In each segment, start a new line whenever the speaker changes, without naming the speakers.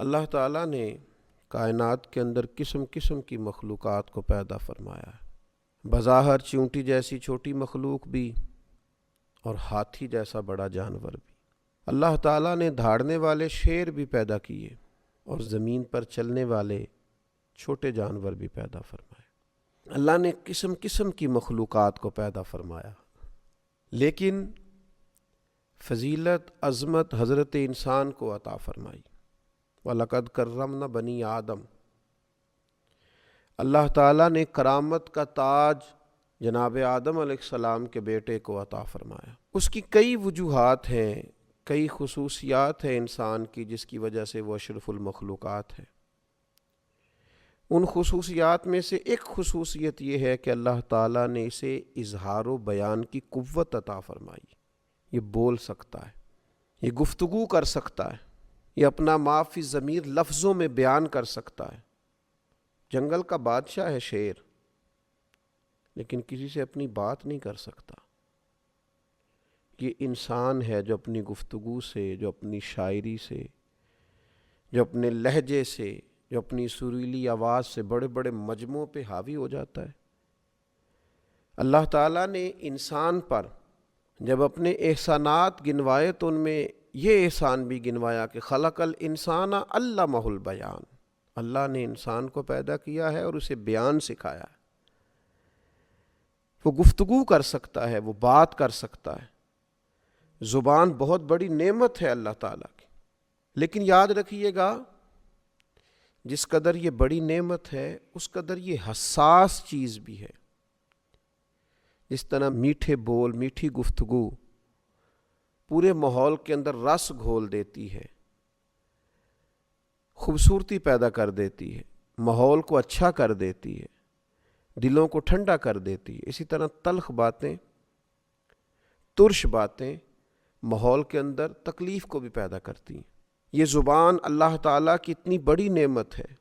اللہ تعالیٰ نے کائنات کے اندر قسم قسم کی مخلوقات کو پیدا فرمایا ہے، بظاہر چونٹی جیسی چھوٹی مخلوق بھی اور ہاتھی جیسا بڑا جانور بھی۔ اللہ تعالیٰ نے دھاڑنے والے شیر بھی پیدا کیے اور زمین پر چلنے والے چھوٹے جانور بھی پیدا فرمائے۔ اللہ نے قسم قسم کی مخلوقات کو پیدا فرمایا، لیکن فضیلت عظمت حضرت انسان کو عطا فرمائی۔ وَلَقَدْ كَرَّمْنَا بَنِي آدم، اللہ تعالیٰ نے کرامت کا تاج جناب آدم علیہ السلام کے بیٹے کو عطا فرمایا۔ اس کی کئی وجوہات ہیں، کئی خصوصیات ہیں انسان کی، جس کی وجہ سے وہ اشرف المخلوقات ہے۔ ان خصوصیات میں سے ایک خصوصیت یہ ہے کہ اللہ تعالیٰ نے اسے اظہار و بیان کی قوت عطا فرمائی۔ یہ بول سکتا ہے، یہ گفتگو کر سکتا ہے، یہ اپنا ما فی الضمیر لفظوں میں بیان کر سکتا ہے۔ جنگل کا بادشاہ ہے شیر، لیکن کسی سے اپنی بات نہیں کر سکتا۔ یہ انسان ہے جو اپنی گفتگو سے، جو اپنی شاعری سے، جو اپنے لہجے سے، جو اپنی سریلی آواز سے بڑے بڑے مجموعوں پہ حاوی ہو جاتا ہے۔ اللہ تعالیٰ نے انسان پر جب اپنے احسانات گنوائے تو ان میں یہ احسان بھی گنوایا کہ خلق الانسان علمہ البیان، اللہ نے انسان کو پیدا کیا ہے اور اسے بیان سکھایا ہے۔ وہ گفتگو کر سکتا ہے، وہ بات کر سکتا ہے۔ زبان بہت بڑی نعمت ہے اللہ تعالیٰ کی، لیکن یاد رکھیے گا جس قدر یہ بڑی نعمت ہے اس قدر یہ حساس چیز بھی ہے۔ جس طرح میٹھے بول، میٹھی گفتگو پورے ماحول کے اندر رس گھول دیتی ہے، خوبصورتی پیدا کر دیتی ہے، ماحول کو اچھا کر دیتی ہے، دلوں کو ٹھنڈا کر دیتی ہے، اسی طرح تلخ باتیں، ترش باتیں ماحول کے اندر تکلیف کو بھی پیدا کرتی ہیں۔ یہ زبان اللہ تعالیٰ کی اتنی بڑی نعمت ہے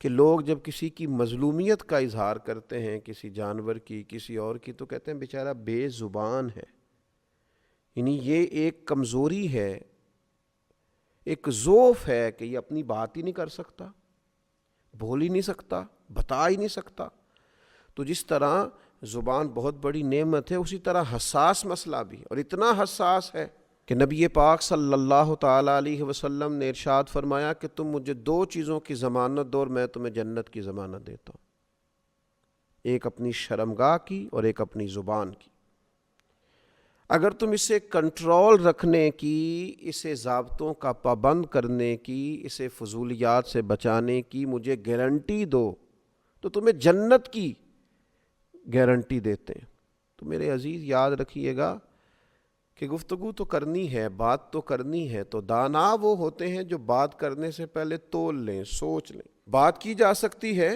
کہ لوگ جب کسی کی مظلومیت کا اظہار کرتے ہیں، کسی جانور کی، کسی اور کی، تو کہتے ہیں بیچارہ بے زبان ہے۔ یعنی یہ ایک کمزوری ہے، ایک ضعف ہے کہ یہ اپنی بات ہی نہیں کر سکتا، بول ہی نہیں سکتا، بتا ہی نہیں سکتا۔ تو جس طرح زبان بہت بڑی نعمت ہے، اسی طرح حساس مسئلہ بھی ہے، اور اتنا حساس ہے کہ نبی پاک صلی اللہ تعالیٰ علیہ وسلم نے ارشاد فرمایا کہ تم مجھے دو چیزوں کی ضمانت دو اور میں تمہیں جنت کی ضمانت دیتا ہوں، ایک اپنی شرمگاہ کی اور ایک اپنی زبان کی۔ اگر تم اسے کنٹرول رکھنے کی، اسے ضابطوں کا پابند کرنے کی، اسے فضولیات سے بچانے کی مجھے گارنٹی دو تو تمہیں جنت کی گارنٹی دیتے ہیں۔ تو میرے عزیز یاد رکھیے گا کہ گفتگو تو کرنی ہے، بات تو کرنی ہے، تو دانا وہ ہوتے ہیں جو بات کرنے سے پہلے تول لیں، سوچ لیں۔ بات کی جا سکتی ہے،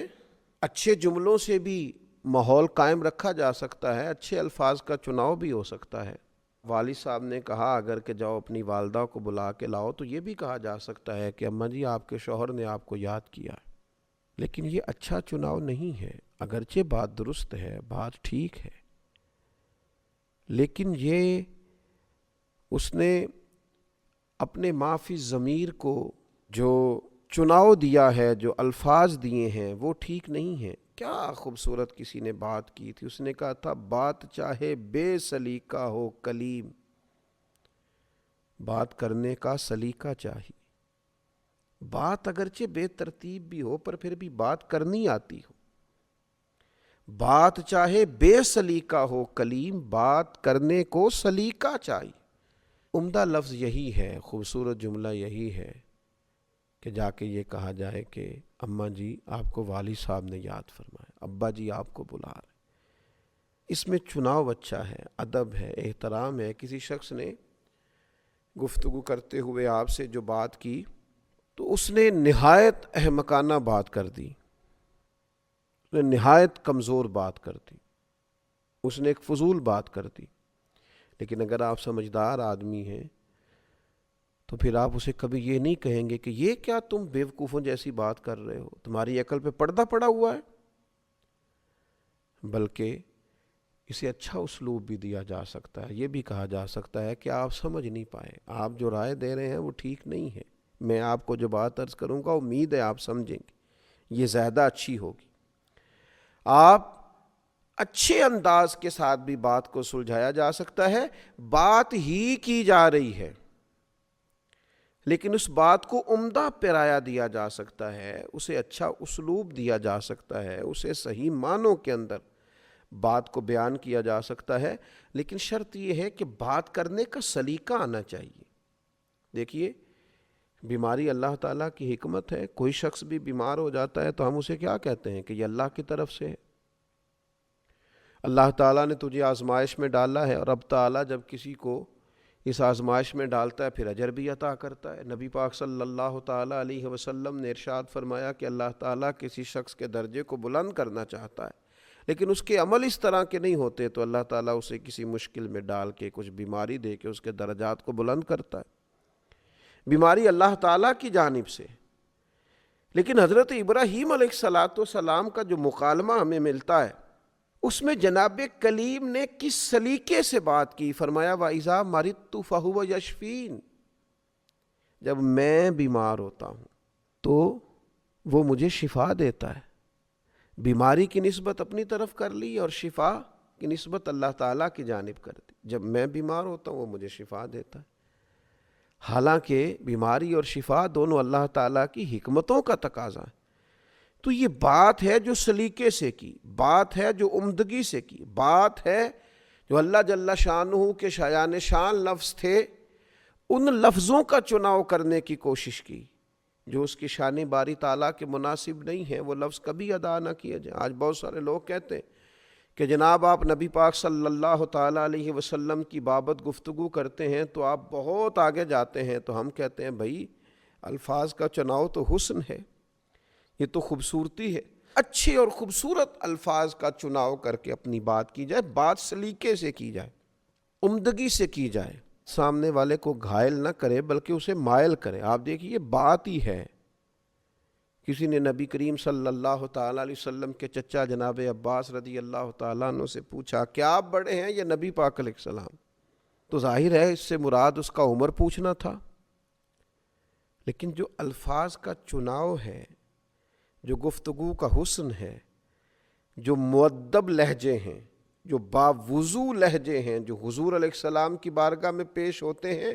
اچھے جملوں سے بھی ماحول قائم رکھا جا سکتا ہے، اچھے الفاظ کا چناؤ بھی ہو سکتا ہے۔ والد صاحب نے کہا اگر کہ جاؤ اپنی والدہ کو بلا کے لاؤ، تو یہ بھی کہا جا سکتا ہے کہ اماں جی آپ کے شوہر نے آپ کو یاد کیا ہے، لیکن یہ اچھا چناؤ نہیں ہے۔ اگرچہ بات درست ہے، بات ٹھیک ہے، لیکن یہ اس نے اپنے ما فی الضمیر کو جو چناؤ دیا ہے، جو الفاظ دیے ہیں، وہ ٹھیک نہیں ہیں۔ کیا خوبصورت کسی نے بات کی تھی، اس نے کہا تھا بات چاہے بے سلیقہ ہو کلیم، بات کرنے کا سلیقہ چاہیے۔ بات اگرچہ بے ترتیب بھی ہو پر پھر بھی بات کرنی آتی ہو۔ بات چاہے بے سلیقہ ہو کلیم، بات کرنے کو سلیقہ چاہیے۔ عمدہ لفظ یہی ہے، خوبصورت جملہ یہی ہے کہ جا کے یہ کہا جائے کہ اماں جی آپ کو والد صاحب نے یاد فرمایا، ابا جی آپ کو بلا رہے۔ اس میں چناؤ اچھا ہے، ادب ہے، احترام ہے۔ کسی شخص نے گفتگو کرتے ہوئے آپ سے جو بات کی تو اس نے نہایت احمقانہ بات کر دی، اس نے نہایت کمزور بات کر دی، اس نے ایک فضول بات کر دی۔ لیکن اگر آپ سمجھدار آدمی ہیں تو پھر آپ اسے کبھی یہ نہیں کہیں گے کہ یہ کیا تم بیوقوفوں جیسی بات کر رہے ہو، تمہاری عقل پہ پردہ پڑا ہوا ہے، بلکہ اسے اچھا اسلوب بھی دیا جا سکتا ہے۔ یہ بھی کہا جا سکتا ہے کہ آپ سمجھ نہیں پائے، آپ جو رائے دے رہے ہیں وہ ٹھیک نہیں ہے، میں آپ کو جو بات عرض کروں گا امید ہے آپ سمجھیں گے، یہ زیادہ اچھی ہوگی۔ آپ اچھے انداز کے ساتھ بھی بات کو سلجھایا جا سکتا ہے، بات ہی کی جا رہی ہے لیکن اس بات کو عمدہ پیرایا دیا جا سکتا ہے، اسے اچھا اسلوب دیا جا سکتا ہے، اسے صحیح معنوں کے اندر بات کو بیان کیا جا سکتا ہے، لیکن شرط یہ ہے کہ بات کرنے کا سلیقہ آنا چاہیے۔ دیکھیے، بیماری اللہ تعالیٰ کی حکمت ہے، کوئی شخص بھی بیمار ہو جاتا ہے تو ہم اسے کیا کہتے ہیں کہ یہ اللہ کی طرف سے ہے، اللہ تعالیٰ نے تجھے آزمائش میں ڈالا ہے، اور اب تعالیٰ جب کسی کو اس آزمائش میں ڈالتا ہے پھر اجر بھی عطا کرتا ہے۔ نبی پاک صلی اللہ تعالیٰ علیہ وسلم نے ارشاد فرمایا کہ اللہ تعالیٰ کسی شخص کے درجے کو بلند کرنا چاہتا ہے لیکن اس کے عمل اس طرح کے نہیں ہوتے تو اللہ تعالیٰ اسے کسی مشکل میں ڈال کے کچھ بیماری دے کے اس کے درجات کو بلند کرتا ہے۔ بیماری اللہ تعالیٰ کی جانب سے، لیکن حضرت ابراہیم علیہ السلام کا جو مکالمہ ہمیں ملتا ہے اس میں جناب کلیم نے کس سلیقے سے بات کی، فرمایا وَإِذَا مَرِضْتُ فَهُوَ يَشْفِينِ، جب میں بیمار ہوتا ہوں تو وہ مجھے شفا دیتا ہے۔ بیماری کی نسبت اپنی طرف کر لی اور شفا کی نسبت اللہ تعالیٰ کی جانب کر دی۔ جب میں بیمار ہوتا ہوں وہ مجھے شفا دیتا ہے، حالانکہ بیماری اور شفا دونوں اللہ تعالیٰ کی حکمتوں کا تقاضا ہے۔ تو یہ بات ہے جو سلیقے سے کی، بات ہے جو عمدگی سے کی، بات ہے جو اللہ جل شانہ کے شایان شان لفظ تھے ان لفظوں کا چناؤ کرنے کی کوشش کی جو اس کی شان باری تعالیٰ کے مناسب نہیں ہیں، وہ لفظ کبھی ادا نہ کیے جائیں۔ آج بہت سارے لوگ کہتے ہیں کہ جناب آپ نبی پاک صلی اللہ تعالیٰ علیہ وسلم کی بابت گفتگو کرتے ہیں تو آپ بہت آگے جاتے ہیں، تو ہم کہتے ہیں بھائی الفاظ کا چناؤ تو حسن ہے، یہ تو خوبصورتی ہے، اچھے اور خوبصورت الفاظ کا چناؤ کر کے اپنی بات کی جائے، بات سلیقے سے کی جائے، عمدگی سے کی جائے، سامنے والے کو گھائل نہ کرے بلکہ اسے مائل کرے۔ آپ دیکھیے یہ بات ہی ہے۔ کسی نے نبی کریم صلی اللہ تعالیٰ علیہ وسلم کے چچا جناب عباس رضی اللہ تعالیٰ عنہ سے پوچھا کیا آپ بڑے ہیں یا نبی پاک علیہ السلام؟ تو ظاہر ہے اس سے مراد اس کا عمر پوچھنا تھا، لیکن جو الفاظ کا چناؤ ہے، جو گفتگو کا حسن ہے، جو مؤدب لہجے ہیں، جو باوضو لہجے ہیں، جو حضور علیہ السلام کی بارگاہ میں پیش ہوتے ہیں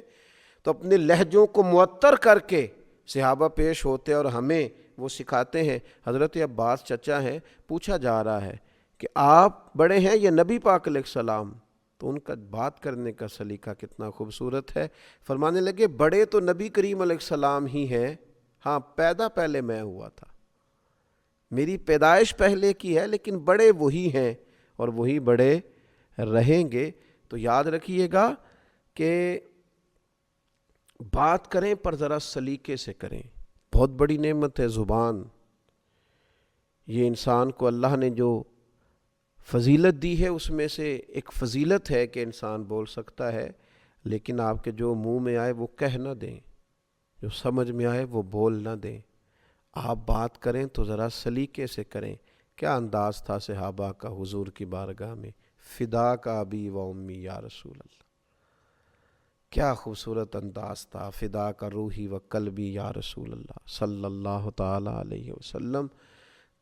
تو اپنے لہجوں کو معطر کر کے صحابہ پیش ہوتے اور ہمیں وہ سکھاتے ہیں۔ حضرت عباس چچا ہیں، پوچھا جا رہا ہے کہ آپ بڑے ہیں یا نبی پاک علیہ السلام؟ تو ان کا بات کرنے کا سلیقہ کتنا خوبصورت ہے، فرمانے لگے بڑے تو نبی کریم علیہ السلام ہی ہیں، ہاں پیدا پہلے میں ہوا تھا، میری پیدائش پہلے کی ہے، لیکن بڑے وہی ہیں اور وہی بڑے رہیں گے۔ تو یاد رکھیے گا کہ بات کریں پر ذرا سلیقے سے کریں۔ بہت بڑی نعمت ہے زبان، یہ انسان کو اللہ نے جو فضیلت دی ہے اس میں سے ایک فضیلت ہے کہ انسان بول سکتا ہے، لیکن آپ کے جو منہ میں آئے وہ کہہ نہ دیں، جو سمجھ میں آئے وہ بول نہ دیں۔ آپ بات کریں تو ذرا سلیقے سے کریں۔ کیا انداز تھا صحابہ کا حضور کی بارگاہ میں، فدا کا ابی و امی یا رسول اللہ، کیا خوبصورت انداز تھا، فدا کا روحی و قلبی یا رسول اللہ صلی اللہ تعالیٰ علیہ وسلم۔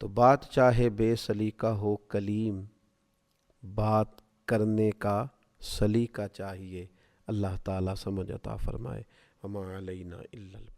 تو بات چاہے بے سلیقہ ہو کلیم، بات کرنے کا سلیقہ چاہیے۔ اللہ تعالیٰ سمجھ عطا فرمائے۔ وما علینا الا البلاغ۔